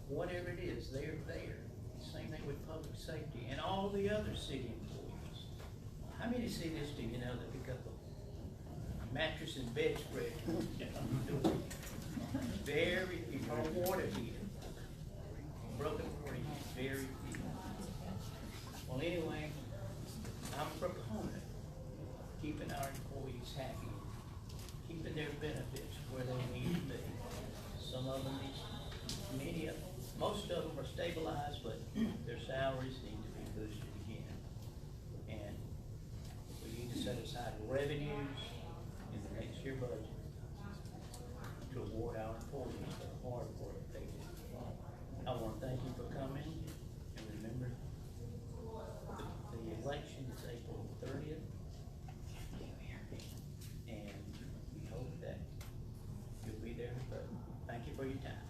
Whatever it is, they're there. Same thing with public safety and all the other city employees. How many cities do you know that pick up a mattress and bedspread? Very few. Or a water heater. Broken water heater, very few. Well, anyway, I'm a proponent of keeping our employees happy, keeping their benefits where they need to be. Some of them need, most of them are stabilized, but their salaries need to be boosted again. And we need to set aside revenues in the next year budget to award our employees for the hard work they do. I want to thank you for coming, and remember, the election is April 30th, and we hope that you'll be there, but thank you for your time.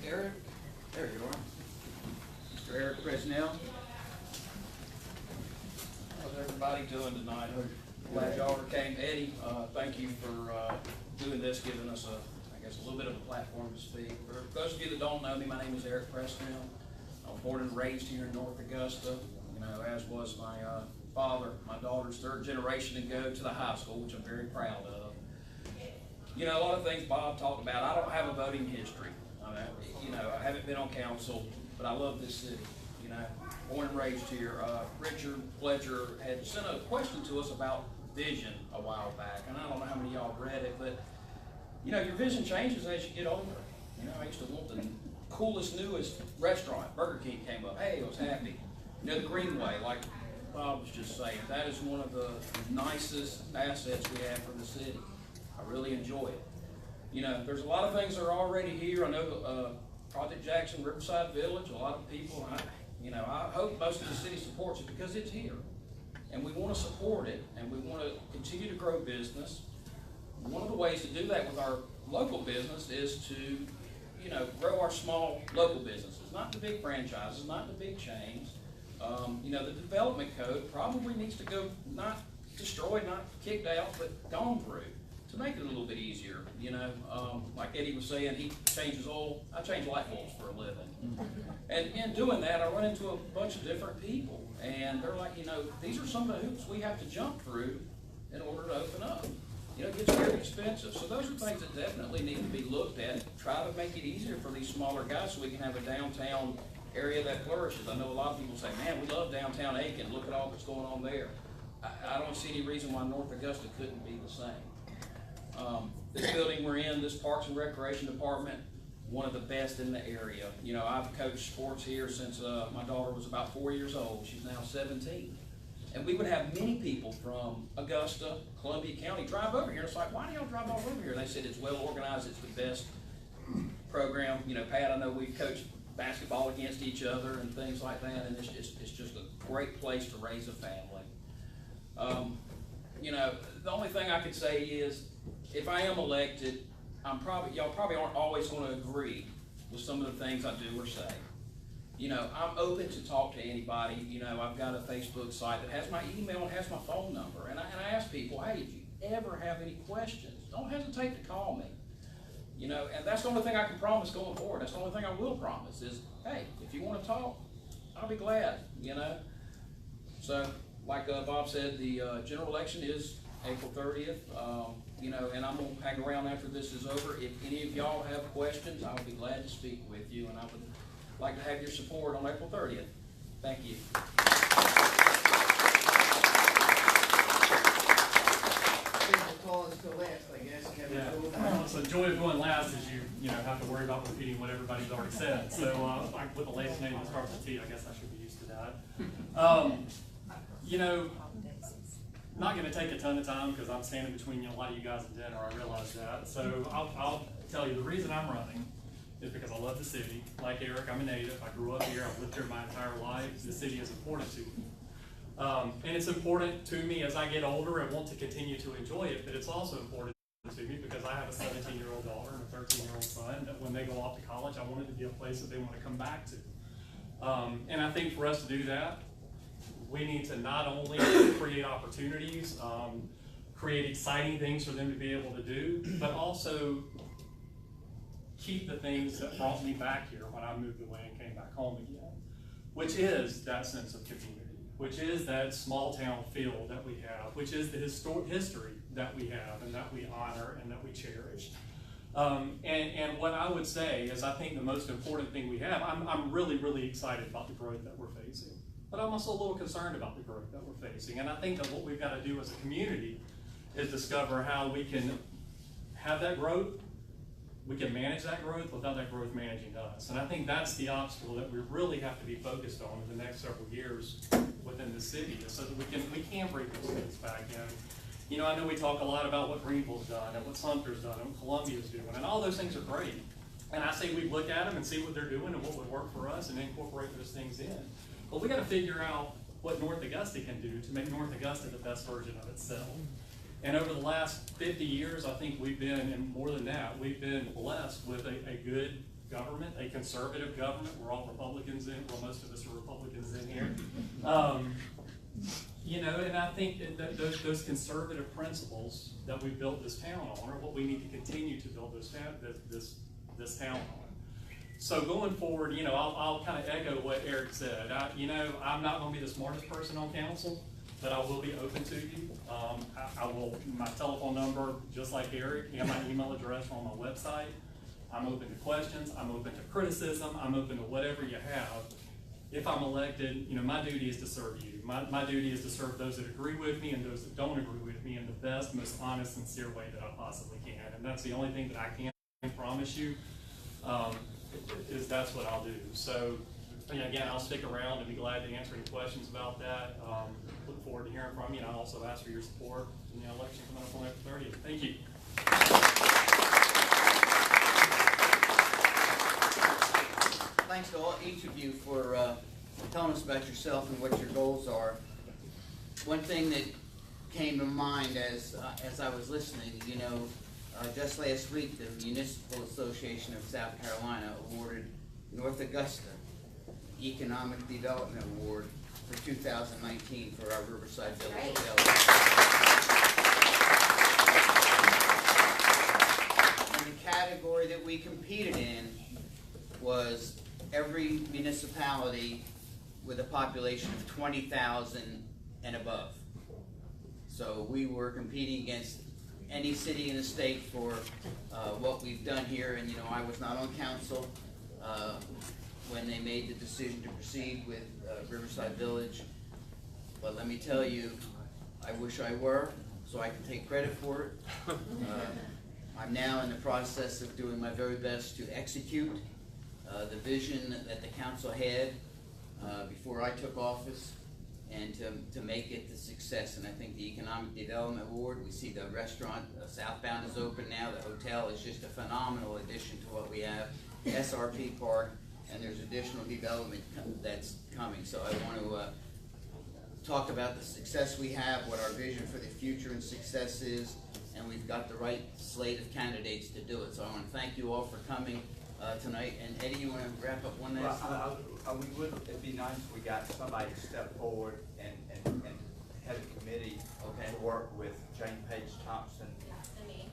Eric, there you are. Mr. Eric Presnell. How's everybody doing tonight? Glad y'all came. Eddie, thank you for doing this, giving us a little bit of a platform to speak. For those of you that don't know me, my name is Eric Presnell. I was born and raised here in North Augusta, as was my father. My daughter's 3rd generation to go to the high school, which I'm very proud of. A lot of things Bob talked about. I don't have a voting history. I haven't been on council, but I love this city. Born and raised here. Richard Fletcher had sent a question to us about vision a while back, and I don't know how many of y'all read it, but your vision changes as you get older. I used to want the coolest, newest restaurant. Burger King came up. Hey, I was happy. The Greenway, like Bob was just saying, that is one of the nicest assets we have for the city. I really enjoy it. There's a lot of things that are already here. I know Project Jackson, Riverside Village, a lot of people, I hope most of the city supports it because it's here. And we want to support it, and we want to continue to grow business. One of the ways to do that with our local business is to, grow our small local businesses, not the big franchises, not the big chains. The development code probably needs to go, not destroyed, not kicked out, but gone through to make it a little bit easier. Like Eddie was saying, he changes oil. I change light bulbs for a living. And in doing that, I run into a bunch of different people. And they're like, these are some of the hoops we have to jump through in order to open up. It gets very expensive. So those are things that definitely need to be looked at. Try to make it easier for these smaller guys so we can have a downtown area that flourishes. I know a lot of people say, man, we love downtown Aiken. Look at all that's going on there. I don't see any reason why North Augusta couldn't be the same. This building we're in, this Parks and Recreation Department, one of the best in the area. I've coached sports here since my daughter was about 4 years old. She's now 17. And we would have many people from Augusta, Columbia County drive over here. It's like, why do y'all drive all over here? They said it's well organized, it's the best program. Pat, I know we've coached basketball against each other and things like that, and it's just a great place to raise a family. The only thing I could say is, if I am elected, y'all probably aren't always going to agree with some of the things I do or say. I'm open to talk to anybody. I've got a Facebook site that has my email and has my phone number. And I ask people, hey, if you ever have any questions, don't hesitate to call me. And that's the only thing I can promise going forward. That's the only thing I will promise is, hey, if you want to talk, I'll be glad, So So, like Bob said, the general election is April 30th. You know, and I'm gonna hang around after this is over. If any of y'all have questions, I'll be glad to speak with you, and I would like to have your support on April 30th. Thank you. Yeah. So the joy of going last is you know have to worry about repeating what everybody's already said. So like with the last name that starts with T, I guess I should be used to that. You know, not going to take a ton of time because I'm standing between a lot of you guys and dinner. I realize that. So I'll tell you the reason I'm running is because I love the city. Like Eric, I'm a native. I grew up here. I've lived here my entire life. The city is important to me. And it's important to me as I get older and want to continue to enjoy it, but it's also important to me because I have a 17-year-old daughter and a 13-year-old son that when they go off to college, I want it to be a place that they want to come back to. And I think for us to do that, we need to not only create opportunities, create exciting things for them to be able to do, but also keep the things that brought me back here when I moved away and came back home again, which is that sense of community, which is that small town feel that we have, which is the history that we have and that we honor and that we cherish. And what I would say is I think the most important thing we have, I'm really, really excited about the growth that we're facing, but I'm also a little concerned about the growth that we're facing. And I think that what we've got to do as a community is discover how we can have that growth, we can manage that growth without that growth managing us. And I think that's the obstacle that we really have to be focused on in the next several years within the city, so that we can bring those things back in. You know, I know we talk a lot about what Greenville's done and what Sumter's done and what Columbia's doing, and all those things are great. And I say we look at them and see what they're doing and what would work for us and incorporate those things in. But we got to figure out what North Augusta can do to make North Augusta the best version of itself. And over the last 50 years, I think we've been, and more than that, we've been blessed with a good government, a conservative government. We're all Republicans in, well, most of us are Republicans in here. You know, and I think that those conservative principles that we built this town on are what we need to continue to build this town on. So going forward, you know, I'll kind of echo what Eric said. You know, I'm not going to be the smartest person on council, but I will be open to you. I will, my telephone number, just like Eric, and my email address on my website. I'm open to questions, I'm open to criticism, I'm open to whatever you have. If I'm elected, you know, my duty is to serve you. My duty is to serve those that agree with me and those that don't agree with me in the best, most honest, sincere way that I possibly can. And that's the only thing that I can promise you, is that's what I'll do. So, again, I'll stick around and be glad to answer any questions about that. Look forward to hearing from you, and I also ask for your support in the election coming up on April 30th. Thank you. Thanks to each of you for telling us about yourself and what your goals are. One thing that came to mind as I was listening, you know, just last week the Municipal Association of South Carolina awarded North Augusta Economic Development Award for 2019 for our Riverside Village Hotel. And the category that we competed in was every municipality with a population of 20,000 and above. So we were competing against any city in the state for what we've done here. And you know, I was not on council when they made the decision to proceed with Riverside Village. But let me tell you, I wish I were, so I can take credit for it. I'm now in the process of doing my very best to execute the vision that the council had before I took office, and to make it the success. And I think the Economic Development Award, we see the restaurant, Southbound is open now, the hotel is just a phenomenal addition to what we have, SRP Park, and there's additional development that's coming. So I want to talk about the success we have, what our vision for the future and success is, and we've got the right slate of candidates to do it. So I want to thank you all for coming tonight. And Eddie, you want to wrap up one last time? It'd be nice if we got somebody to step forward and head a committee to work with Jane Page Thompson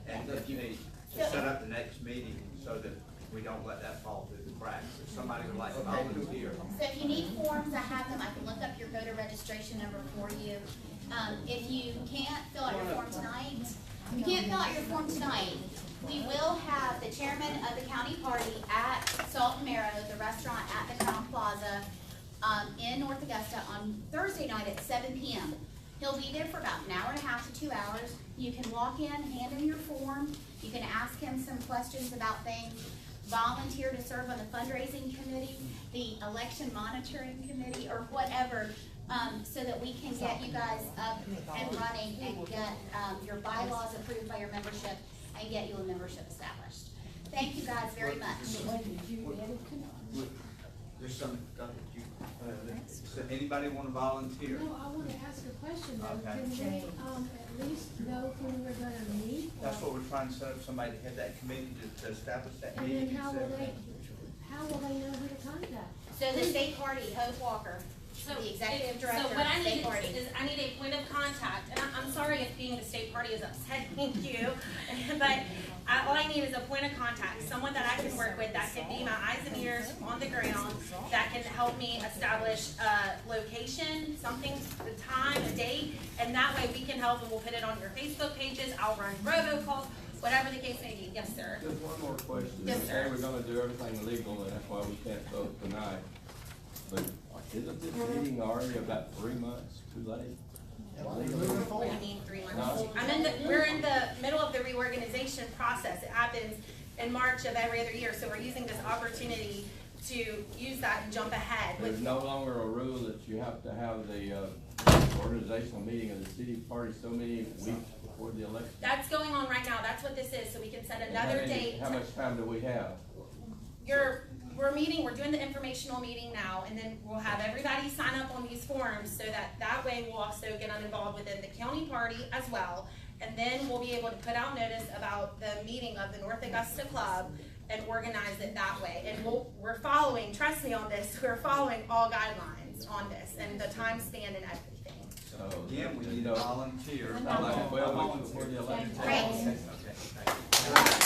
and me to set up the next meeting so that we don't let that fall through the cracks. If somebody would like to volunteer, So if you need forms, I have them, I can look up your voter registration number for you. If you can't fill out your form tonight, we will have the chairman of the county party at Salt and Marrow, the restaurant at the Crown Plaza, in North Augusta on Thursday night at 7 p.m. He'll be there for about an hour and a half to 2 hours. You can walk in, hand him your form, you can ask him some questions about things, volunteer to serve on the fundraising committee, the election monitoring committee, or whatever, so that we can get you guys up and running and get your bylaws approved by your membership and get you a membership established. Thank you guys very much. there's some, does anybody want to volunteer? No, I want to ask a question though. Okay. Can we, at least know when we're gonna meet? That's what we're trying to set up, somebody to head that committee to establish that And meeting. then how will they know who to contact? So the state party, Hope Walker, the executive director So of what I the need state party. is, I need a point of contact, and I'm sorry if being the state party is upsetting you, but all I need is a point of contact, someone that I can work with, that can be my eyes and ears on the ground, that can help me establish a location, something, the time, a date, and that way we can help, and we'll put it on your Facebook pages, I'll run robocalls, whatever the case may be. Yes, sir. Just one more question. Yes, sir. We're gonna do everything legal, and that's why we can't vote tonight. But isn't this meeting already about 3 months too late? What do you mean 3 months? We're in the middle of the reorganization process. It happens in March of every other year, so we're using this opportunity to use that and jump ahead. There's no longer a rule that you have to have the organizational meeting of the city party so many weeks before the election. That's going on right now. That's what this is, so we can set another date. How much time do we have? We're doing the informational meeting now, and then we'll have everybody sign up on these forms so that way we'll also get involved within the county party as well. And then we'll be able to put out notice about the meeting of the North Augusta Club and organize it that way. And we're following, trust me on this, we're following all guidelines on this and the time span and everything. So, Again, we need a volunteer. Like 12 weeks before the election. Great. Okay, thank you.